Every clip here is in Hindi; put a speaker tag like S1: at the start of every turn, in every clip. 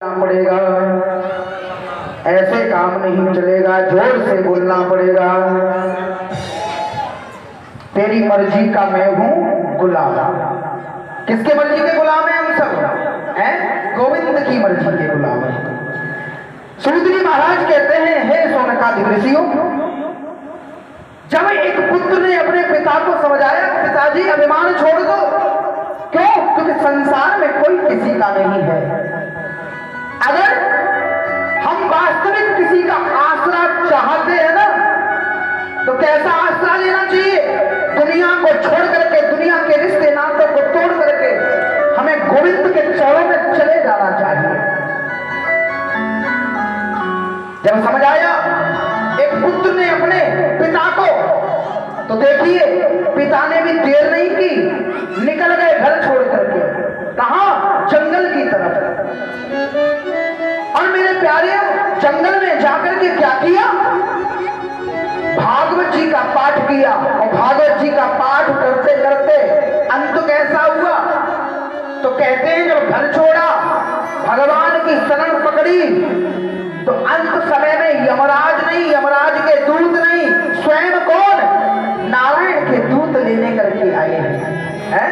S1: पड़ेगा, ऐसे काम नहीं चलेगा, जोर से बोलना पड़ेगा। तेरी मर्जी का मैं हूं गुलाम। किसके मर्जी के गुलाम हैं हम सब? हैं? गोविंद की मर्जी के गुलाम हैं। सूदरी महाराज कहते हैं, हे सोनकादि ऋषियों, जब एक पुत्र ने अपने पिता को समझाया, पिताजी अभिमान छोड़ दो। क्यों? क्योंकि संसार में कोई किसी का नहीं है। अगर हम वास्तविक किसी का आसरा चाहते हैं ना, तो कैसा आसरा लेना चाहिए? दुनिया को छोड़ करके, दुनिया के रिश्ते नातों को तोड़ करके हमें गोविंद के चरणों में चले जाना चाहिए। जब समझ आया एक पुत्र ने अपने पिता को, तो देखिए पिता ने भी देर नहीं की, निकल गए घर छोड़ करके। कहां? जंगल की तरफ। और मेरे प्यारे, जंगल में जाकर के क्या किया? भागवत जी का पाठ किया। और भागवत जी का पाठ करते करते अंत कैसा हुआ? तो कहते हैं जब घर छोड़ा, भगवान की शरण पकड़ी, तो अंत समय में यमराज नहीं, यमराज के दूत नहीं, स्वयं कौन? नारायण के दूत लेने करके आए हैं।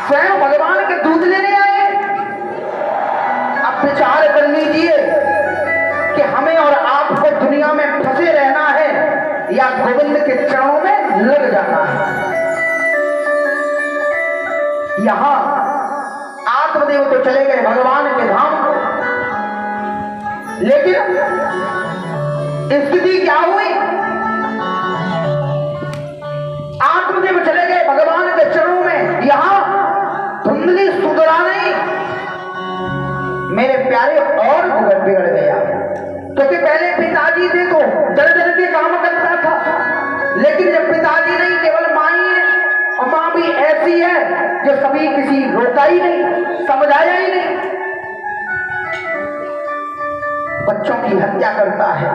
S1: स्वयं भगवान के दूत लेने आए। अब विचार कर लीजिए कि हमें और आपको दुनिया में फंसे रहना है या गोविंद के चरणों में लग जाना है। यहां आत्मदेव तो चले गए भगवान के धाम को, लेकिन स्थिति क्या हुई? आत्मदेव चले गए भगवान के चरणों में, यहां धुंधली सुधरा नहीं। मेरे प्यारे, और बिगड़ गया। क्योंकि पहले पिताजी थे तो डर डर के काम करता था, लेकिन जब पिताजी नहीं, केवल माँ ही है, और माँ भी ऐसी है जो कभी किसी रोका ही नहीं, समझाया ही नहीं। बच्चों की हत्या करता है,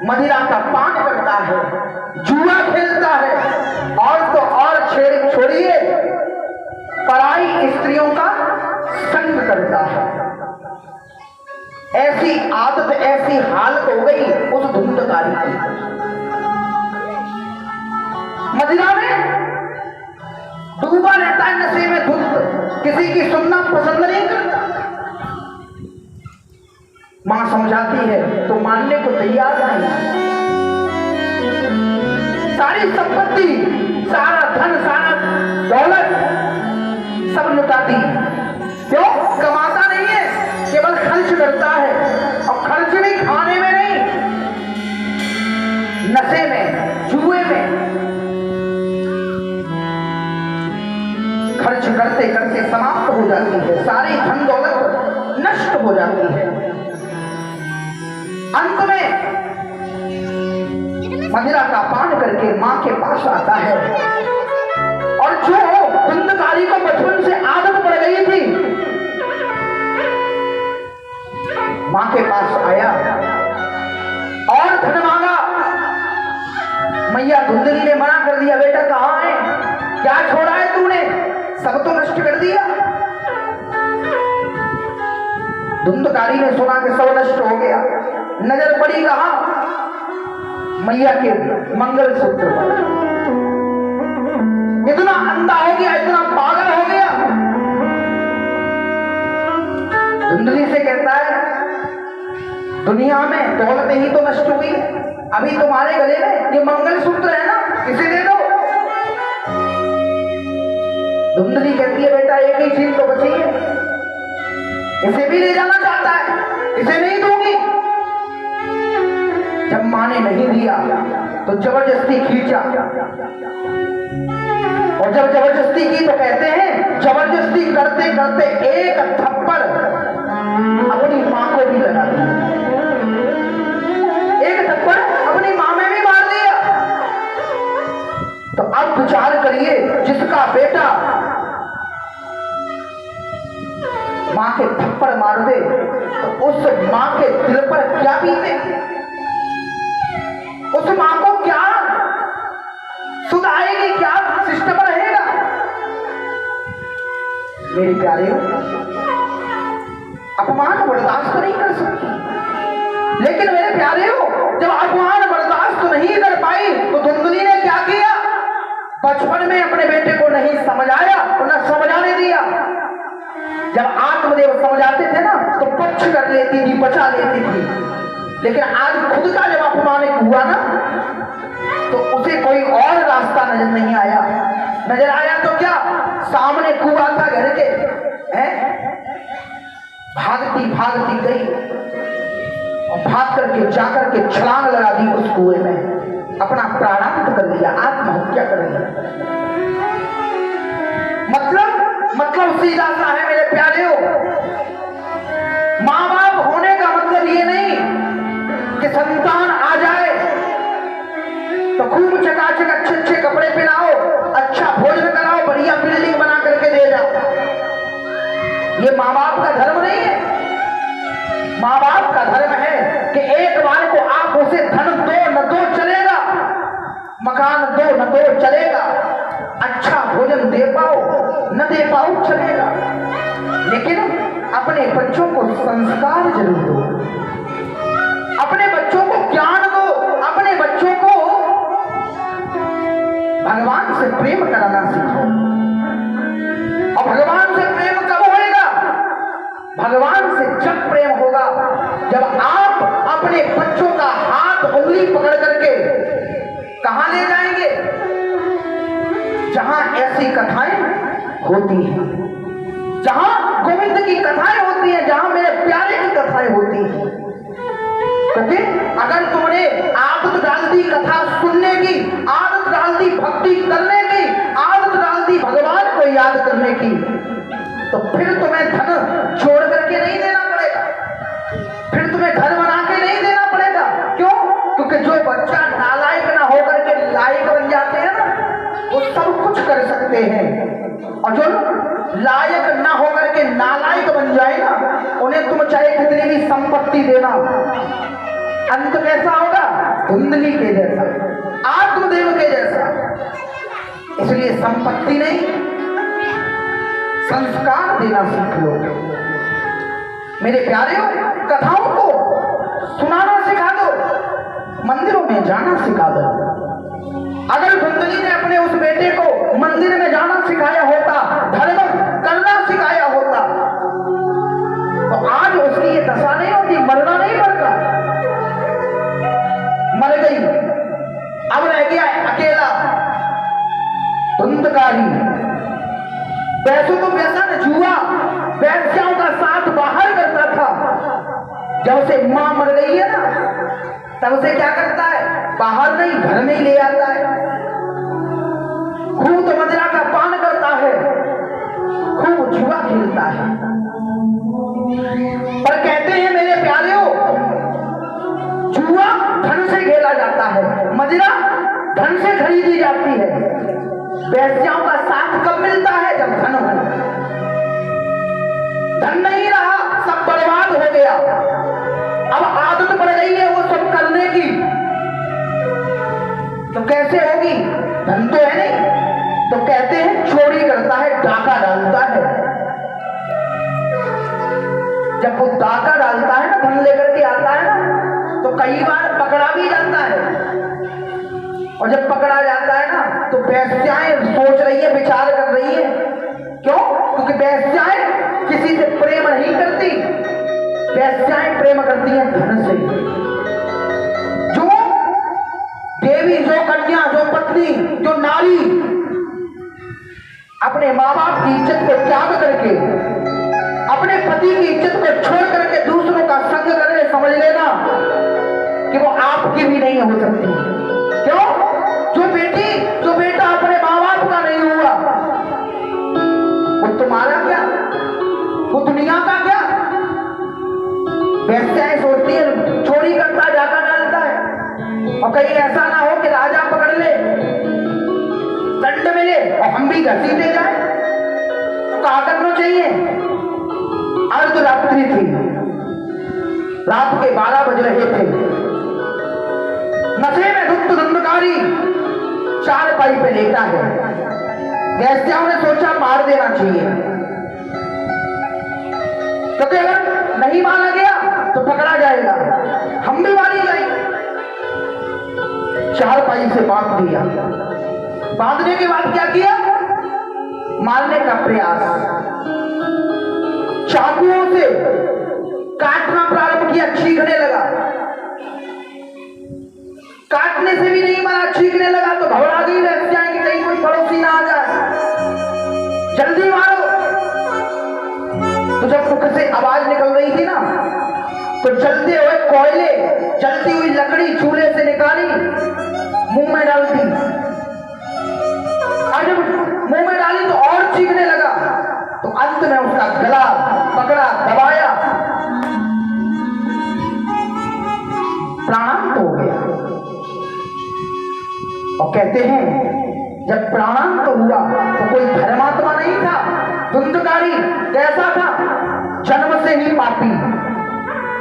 S1: मदिरा का पान करता है, जुआ खेलता है, और तो और छोड़िए पराई स्त्रियों का संग करता है। ऐसी आदत, ऐसी हालत हो गई उस धुंधकारी की। मदिरा में डूबा रहता है, नशे में धुंध, किसी की सुनना पसंद नहीं करता। मां समझाती है तो मानने को तैयार नहीं। सारी संपत्ति, सारा धन, सारा दौलत सब लुटा दी। क्यों? कमाता नहीं है, केवल खर्च करता है। और खर्च नहीं, खाने में नहीं, नशे में, जुए में खर्च करते करते समाप्त हो जाती है। सारी धन दौलत नष्ट हो जाती है। अंत में मदिरा का पान करके मां के पास आता है। और जो धुंधकारी को बचपन से आदत पड़ गई थी, मां के पास आया और धन मांगा। मैया धुंधली ने मना कर दिया, बेटा कहां है? क्या छोड़ा है तूने? सब तो नष्ट कर दिया। धुंधकारी ने सुना कि सब नष्ट हो गया। नजर पड़ी कहां? मैया के मंगलसूत्र पर। इतना अंधा हो गया, इतना पागल हो गया। धुंधली से कहता है, दुनिया में दौलत ही तो नष्ट हुई, अभी तुम्हारे गले में ये मंगलसूत्र है ना, इसे दे दो। धुंधली कहती है, बेटा एक ही चीज तो बची है, इसे भी ले जाना चाहता है, इसे नहीं दूंगी। जब मां ने नहीं दिया तो जबरदस्ती खींचा, और जब जबरदस्ती की तो कहते हैं जबरदस्ती करते करते एक थप्पड़ अपनी मां को भी लगा दिया। एक थप्पड़ अपनी मां में भी मार दिया। तो अब विचार करिए, जिसका बेटा मां के थप्पड़ मार दे तो उस मां के दिल पर क्या बीते? उस मां को क्या सुध आएगी, क्या सिस्टम रहेगा? मेरे प्यारे, अपमान बर्दाश्त नहीं प्यारे हो, जब अपमान बर्दाश्त नहीं कर पाई तो धुंधली ने क्या किया? बचपन में अपने बेटे को नहीं समझाया और न समझाने दिया। जब आत्मदेव समझाते थे ना तो पक्ष कर लेती थी, बचा लेती थी। लेकिन आज खुद का जब अपमानित हुआ ना तो उसे कोई और रास्ता नजर नहीं आया। नजर आया तो क्या, सामने कुआं था घर के, भागती भागती गई और भाग करके जाकर के छलांग लगा दी उस कुएं में, अपना प्राणांत कर लिया, आत्महत्या कर लिया। मतलब सीधा सा है मेरे प्यारे हो, माँ बाप होने का मतलब ये नहीं कि संतान आ जाए तो खूब चकाचक अच्छे अच्छे कपड़े पहनाओ, अच्छा भोजन कराओ, बढ़िया बिल्डिंग बना करके दे जाओ। ये माँ बाप का धर्म नहीं है। माँ बाप का धर्म है कि एक बार को आप उसे धन दो न दो चलेगा, मकान दो न दो चलेगा, अच्छा भोजन दे पाओ न दे पाओ चलेगा, लेकिन अपने बच्चों को संस्कार जरूर दो, अपने बच्चों को ज्ञान दो, अपने बच्चों को भगवान से प्रेम कराना सीखो। और भगवान से प्रेम कब होएगा? भगवान से जब प्रेम होगा जब आप अपने बच्चों का हाथ उंगली पकड़ करके कहां ले जाएंगे? जहां ऐसी कथाएं होती हैं, जहां गोविंद की कथाएं होती हैं, जहां मेरे प्यारे की कथाएं होती हैं। क्योंकि अगर तुमने आदत डाल दी कथा सुनने की, आदत डाल दी भक्ति करने की, आदत डाल दी भगवान को याद करने की, तो फिर तुम्हें धन छोड़ करके नहीं देना पड़ेगा, फिर तुम्हें घर बना के नहीं देना पड़ेगा। क्यों? क्योंकि जो बच्चा नालायक ना होकर के लायक बन जाते हैं ना, वो सब कुछ कर सकते हैं, और जो लायक ना होकर के नालायक बन जाए ना, उन्हें तुम चाहे कितनी भी संपत्ति देना, अंत कैसा होगा? धुंधली के जैसा, आत्मदेव के जैसा। इसलिए संपत्ति नहीं, संस्कार देना सीख लो। मेरे प्यारे हो, कथाओं को सुनाना सिखा दो, मंदिरों में जाना सिखा दो। अगर धुंधली ने अपने उस बेटे को मंदिर में जाना सिखाया होता, धर्म करना सिखाया होता, तो आज उसकी ये दशा नहीं होती, मरना नहीं पड़ता। मर गई, अब रह गया अकेला धुंधकारी। वैसे तो व्यसन जुआ वैश्याओं का साथ बाहर करता था, जब से मां मर गई है ना तब से क्या करता है? बाहर नहीं, घर में ही ले आता है। खूब तो मदिरा का पान करता है, खूब जुआ खेलता है। पर कहते हैं मेरे प्यारे हो, जुआ धन से खेला जाता है, मदिरा धन से खरीदी जाती है। वैश्याओं का साथ कब मिलता है? जब धन हो। धन नहीं रहा, सब बर्बाद हो गया, अब आदत पड़ गई है वो सब करने की, तो कैसे होगी? धन तो है नहीं, तो कहते हैं चोरी करता है, डाका डालता है। जब वो डाका डालता है ना, धन लेकर के आता है ना, तो कई बार पकड़ा भी जाता है। और जब पकड़ा जाता है ना तो वैश्याएं सोच रही है, विचार कर रही है। क्यों? क्योंकि वैश्याएं किसी से प्रेम नहीं करती, वैश्याएं प्रेम करती हैं धन से। जो देवी, जो कन्या, जो पत्नी, जो नारी अपने माँ बाप की इज्जत को त्याग करके, अपने पति की इज्जत को छोड़ करके दूसरों का संग करे, समझ लेना कि वो आपकी भी नहीं हो सकती। क्यों? जो बेटा अपने माँ बाप का नहीं हुआ, वो तुम्हारा क्या, वो दुनिया का क्या? वैश्याएं सोचती है चोरी करता, डाका डालता है, और कहीं ऐसा ना हो कि राजा पकड़ ले, दंड मिले और हम भी घसीटे जाए, तो कहा करना चाहिए। अर्धरात्रि थी, रात के 12 बज रहे थे, नशे में धुत धुंधकारी चारपाई पे लेटा है। वैश्याओं ने सोचा मार देना चाहिए, क्योंकि अगर नहीं मारा गया तो पकड़ा जाएगा, हम भी मारी जाएंगे। चारपाई से बांध दिया। बांधने के बाद क्या किया? मारने का प्रयास, चाकुओं से काटना प्रारंभ किया, चीखने लगा। काटने से भी नहीं मरा, चीखने लगा तो घबरा गई वेश्याएं कि कहीं कोई पड़ोसी ना आ जाए, जल्दी मारो। तो जब मुख से आवाज निकल रही थी ना, तो जलते हुए कोयले, जलती हुई लकड़ी चूल्हे से निकाली, मुंह में डाल दी। और जब मुंह में डाली तो और चीखने लगा, तो अंत में उसका गला पकड़ा, दबाया, प्राणांत हो गया। और कहते हैं जब प्राणांत हुआ तो कोई धर्मात्मा नहीं था, धुंधकारी कैसा था? जन्म से ही पापी,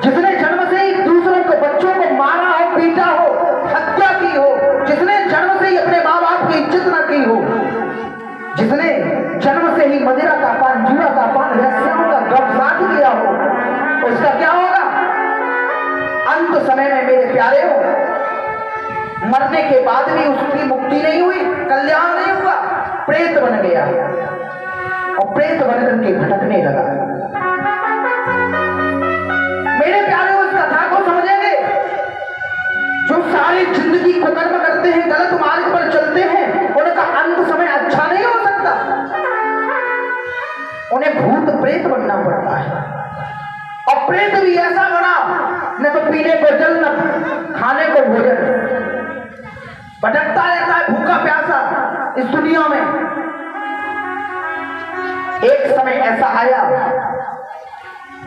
S1: जिसने जन्म से ही दूसरों को, बच्चों को मारा हो, पीटा हो, हत्या की हो, जिसने जन्म से ही अपने माँ बाप की इज्जत न की हो, जिसने जन्म से ही मदिरा का पान, जुआ का पान, वेश्याओं का गप साथ लिया हो, उसका क्या होगा? अंत समय में मेरे प्यारे हो, मरने के बाद भी उसकी मुक्ति नहीं हुई, कल्याण नहीं हुआ, प्रेत बन गया और प्रेत बनकर के भटकने लगा। मेरे प्यारे उस कथा को समझेंगे। जो सारी जिंदगी कुकर्म करते हैं, गलत मार्ग पर चलते हैं, उनका अंत समय अच्छा नहीं हो सकता। उन्हें भूत प्रेत बनना पड़ता है। और प्रेत भी ऐसा बना, न तो पीने को जल, न खाने को भोजन, भटकता रहता है भूखा प्यासा इस दुनिया में। एक समय ऐसा आया,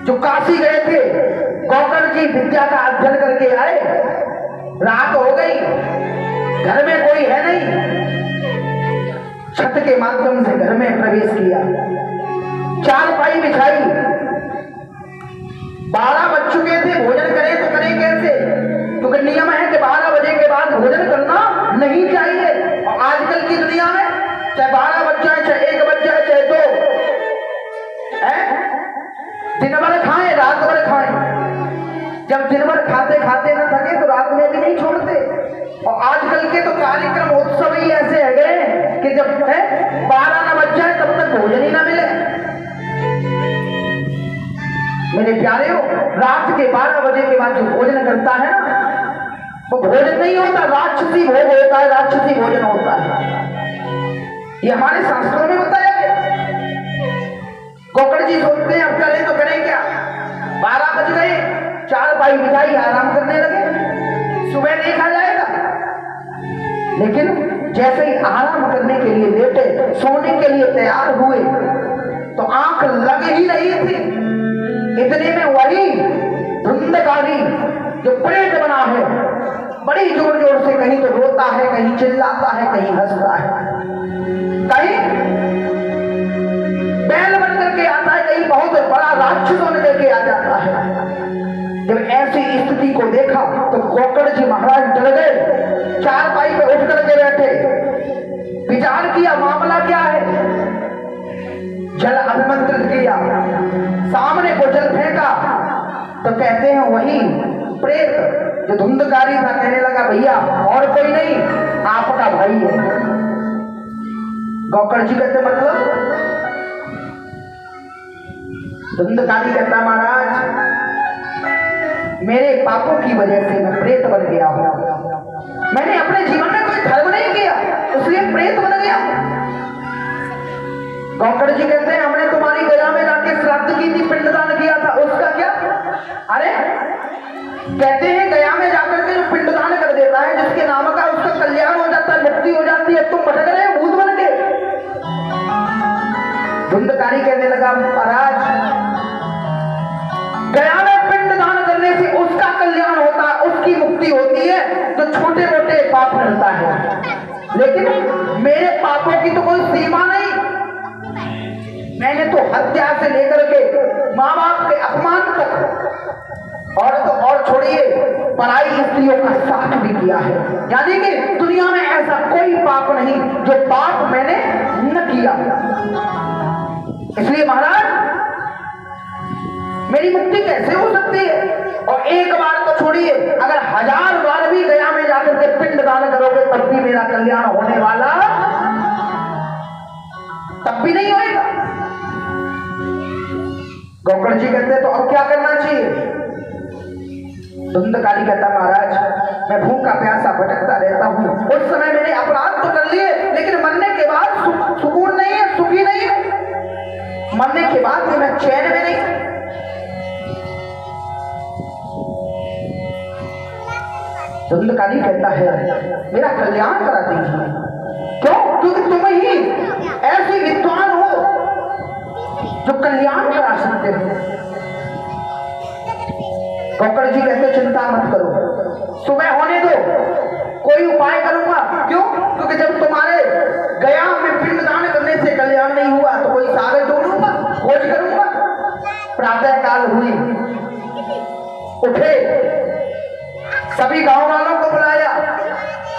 S1: जो काशी गए थे, गौकर जी विद्या का अध्ययन करके आए, रात हो गई, घर में कोई है नहीं, छत के माध्यम से घर में प्रवेश किया, चारपाई बिछाई, 12 बज चुके थे, भोजन करें तो करें कैसे? क्योंकि नियम है कि 12 बजे के बाद भोजन करना नहीं चाहिए। और आजकल की दुनिया में चाहे 12 बज जाए, चाहे 1 बज जाए, चाहे 2, दिन भर खाएं, रात भर खाएं। जब दिन भर खाते खाते न थके तो रात में भी नहीं छोड़ते। और आजकल के तो कार्यक्रम उत्सव ही ऐसे है गए कि जब 12 न बज जाए तब तक भोजन ही ना मिले। मेरे प्यारे हो, रात के 12 बजे के बाद जो भोजन करता है ना, वो भोजन नहीं होता, राक्षसी भोग होता है, राक्षसी भोजन होता है। ये हमारे शास्त्रों में बताया गया। गोकर्ण जी सोचते हैं अब करें तो करें क्या? 12 बज गए, चारपाई बिछाई, आराम करने लगे, सुबह देखा जाएगा। लेकिन जैसे ही आराम करने के लिए लेटे, सोने के लिए तैयार हुए, तो आंख लग ही रही थी। इतने में वही धुंधकारी जो प्रेत बना है, बड़ी जोर जोर से कहीं तो रोता है, कहीं चिल्लाता है, कहीं हंसता है, कहीं बैल बन करके आता है, कहीं बहुत बड़ा राक्षस बन करके आ जाता है। जब ऐसी स्थिति को देखा तो गोकर्ण जी महाराज डर गए, चारपाई पे उठ करके बैठे, विचार किया मामला क्या है। जल अभिमंत्रित किया, सामने को जल फेंका, तो कहते हैं वही प्रेत जो धुंधकारी था कहने लगा, भैया और कोई नहीं, आपका भाई है। गोकर्ण जी कहते मतलब? धुंधकारी कहता महाराज मेरे पापों की वजह से मैं प्रेत बन गया हूं, मैंने अपने जीवन में कोई धर्म नहीं किया इसलिए प्रेत बन गया। गोकर्ण जी कहते हैं हमने तुम्हारी गया में जाके श्राद्ध की थी, पिंडदान किया था, उसका क्या? अरे कहते हैं गया में जाकर के जो पिंडदान कर देता है, जिसके नाम का, उसका कल्याण हो जाता है, मुक्ति हो जाती है। तुम भटक रहे हो, भूत बन के। धुंधकारी कहने लगा महाराज गया में पिंडदान करने से उसका कल्याण होता है, उसकी मुक्ति होती है, जो छोटे मोटे पाप करता है। लेकिन मेरे पापों की तो कोई सीमा नहीं। मैंने तो हत्या से लेकर के माँ बाप के अपमान तक, और तो और छोड़िए पराई स्त्रियों का साथ भी किया है। यानी कि दुनिया में ऐसा कोई पाप नहीं जो पाप मैंने न किया। इसलिए महाराज मेरी मुक्ति कैसे हो सकती है? और एक बार तो छोड़िए, अगर 1000 बार भी गया में जाकर के पिंड दान करोगे तब गोकर्ण जी कहते तो अब क्या करना चाहिए? धुंधकारी कहता महाराज मैं भूखा प्यासा भटकता रहता हूँ, उस समय मैंने अपराध तो कर लिए लेकिन मरने के बाद सुकून नहीं है, सुखी नहीं है, मरने के बाद भी मैं चैन में नहीं। धुंधकारी कहता है मेरा कल्याण करा दीजिए। क्यों? क्योंकि तुम ही ऐसे विद्वान हो जो कल्याण करा सकते हो। गोकर्ण जी कहते चिंता मत करो, सुबह होने दो, कोई उपाय करूंगा। क्यों? क्योंकि जब तुम्हारे गया में पिंडदान करने से कल्याण नहीं हुआ तो कोई सागर ढूंढूंगा, खोज करूंगा। प्रातः काल हुई, उठे, सभी गांव वालों को बुलाया,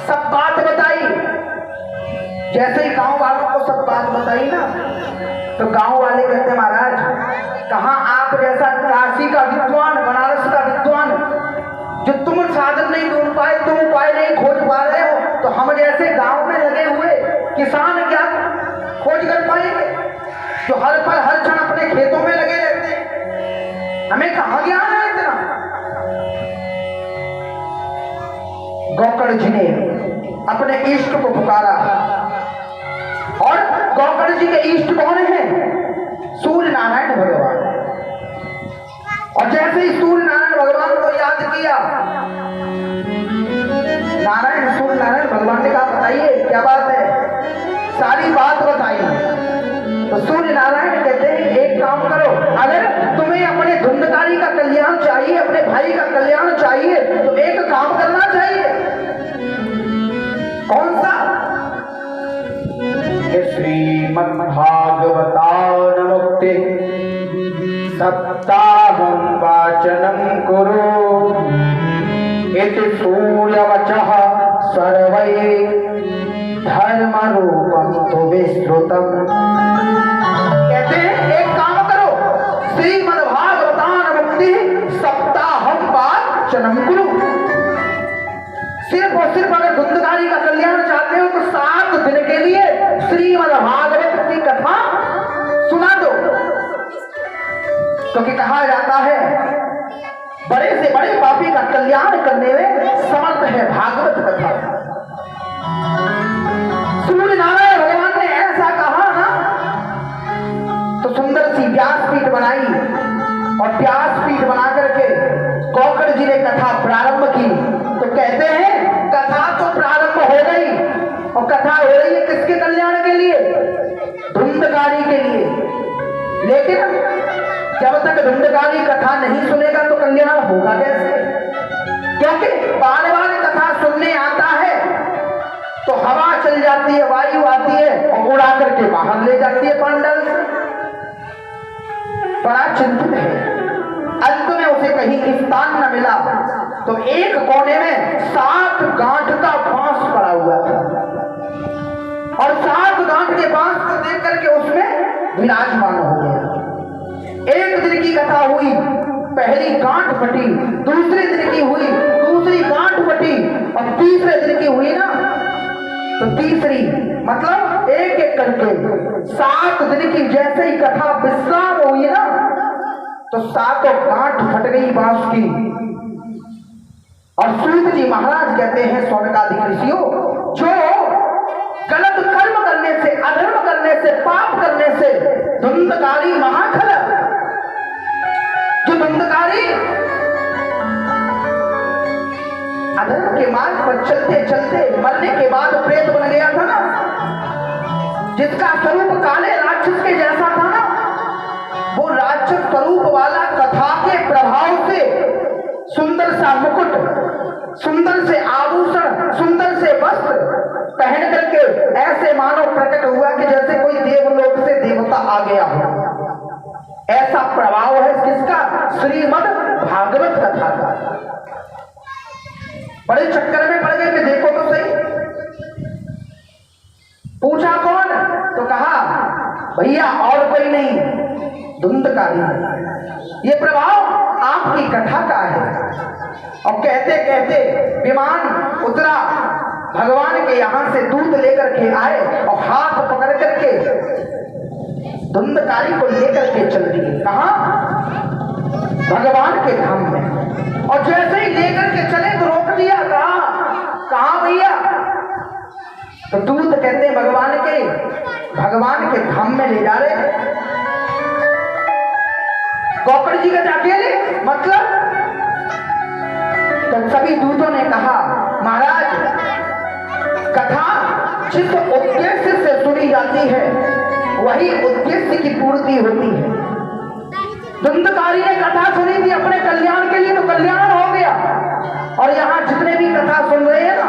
S1: सब बात बताई। जैसे ही गांव वालों को सब बात बताई ना तो गांव वाले कहते महाराज कहां आप जैसा काशी का विद्वान, बनारस का विद्वान, जो तुम साधन नहीं ढूंढ पाए, तुम उपाय नहीं खोज पा रहे हो, तो हम जैसे गांव में लगे हुए किसान क्या खोज कर पाएंगे, जो हर पल हर क्षण अपने खेतों में लगे रहते हैं, हमें कहां ज्ञान है इतना। गोकर्ण जी ने अपने इष्ट को पुकारा और गोकर्ण जी के इष्ट कौन है? सूर्य नारायण भगवान। और जैसे ही सूर्य नारायण भगवान को याद किया, सूर्य नारायण भगवान ने कहा बताइए क्या बात है, सारी बात बताई। तो सूर्य नारायण कहते हैं एक काम करो, अगर तुम्हें अपने धुंधकारी का कल्याण चाहिए, अपने भाई का कल्याण चाहिए तो एक काम करना चाहिए। कौन सा? श्रीमद्भागवतानुमुक्ति सप्ताहं वाचनं कुरु इति सूर्यवचः सर्वैः धर्मरूपं तु विस्तृतम्। कहते हैं एक काम करो, श्रीमद्भागवतानुमुक्ति सप्ताहं वाचनं कुरु। सिर्फ और सिर्फ अगर धुंधकारी का कल्याण चाहते हो तो 7 दिन के लिए श्रीमद्भागवत की कथा सुना दो। क्योंकि कहा जाता है बड़े से बड़े पापी का कल्याण करने में समर्थ है भागवत कथा। सूर्य नारायण भगवान ने ऐसा कहा ना तो सुंदर सी व्यासपीठ बनाई और व्यासपीठ बना करके गोकर्ण जी ने कथा प्रारंभ की। तो कहते हैं कथा तो प्रारंभ हो गई और कथा हो रही है किसके कल्याण के लिए? धुंधकारी के लिए। लेकिन जब तक धुंधकारी कथा नहीं सुनेगा तो कल्याण होगा कैसे? क्योंकि बार बार कथा सुनने आता है तो हवा चल जाती है, वायु आती है और उड़ा करके बाहर ले जाती है पांडल से। बड़ा चिंतित है। अंत में उसे कहीं स्थान न मिला तो एक कोने में 7 गांठ का बांस पड़ा हुआ था और 7 गांठ के बांस को देख करके उसमें विराजमान हो गया। एक दिन की कथा हुई, पहली गांठ फटी, दूसरे दिन की हुई, दूसरी गांठ फटी और तीसरे दिन की हुई ना तो तीसरी, मतलब एक एक करके 7 दिन की जैसे ही कथा विश्राम हुई ना तो 7 गांठ फट गई बांस की। और सूत जी महाराज कहते हैं स्वर्गादि ऋषियों, जो गलत कर्म करने से, अधर्म करने से, पाप करने से धुंधकारी महाखल, जो धुंधकारी अधर्म के मार्ग पर चलते चलते मरने के बाद प्रेत बन गया था ना, जिसका स्वरूप काले राक्षस के जैसा था ना, वो राक्षस स्वरूप वाला कथा के प्रभाव से सुंदर सा मुकुट, सुंदर से आभूषण, सुंदर से वस्त्र पहन करके ऐसे मानो प्रकट हुआ कि जैसे कोई देवलोक से देवता आ गया हो। ऐसा प्रभाव है किसका? श्रीमद् भागवत कथा का। बड़े चक्कर में पड़ गए कि देखो तो सही। पूछा कौन? तो कहा भैया और कोई नहीं, धुंधकारी। ये प्रभाव आपकी कथा का है। और कहते कहते विमान उतरा, भगवान के यहां से दूध लेकर के आए और हाथ पकड़ करके धुंधकारी को लेकर के चल दिए। कहां? भगवान के धाम में। और जैसे ही लेकर के चले तो रोक दिया, कहा भैया? तो दूत कहते हैं भगवान के धाम में ले जा रहे। गोकर्ण जी का अकेले मतलब? तो सभी दूतों ने कहा महाराज, कथा जिस उद्देश्य से सुनी जाती है वही उद्देश्य की पूर्ति होती है। धुंधकारी ने कथा सुनी थी अपने कल्याण के लिए, तो कल्याण हो गया। और यहाँ जितने भी कथा सुन रहे हैं ना,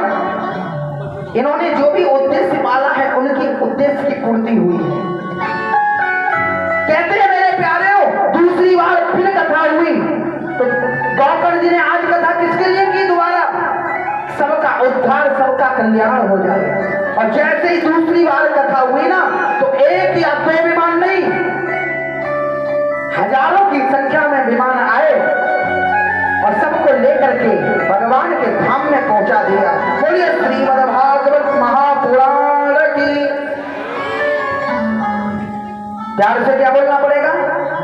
S1: इन्होंने जो भी उद्देश्य पाला है उनकी उद्देश्य की पूर्ति हुई है। कहते हैं मेरे प्यारे हो, दूसरी बार फिर कथा हुई तो गोकर्ण जी ने आज कथा किसके लिए की? दोबारा सबका उद्धार, सबका कल्याण हो जाए। और जैसे ही दूसरी बार कथा हुई ना, तो एक या दो विमान नहीं, हजारों की संख्या में विमान आए और सबको लेकर के भगवान के धाम में पहुंचा दिया। बोलिए श्रीमद् भागवत महापुराण की। प्यार से क्या बोलना पड़ेगा?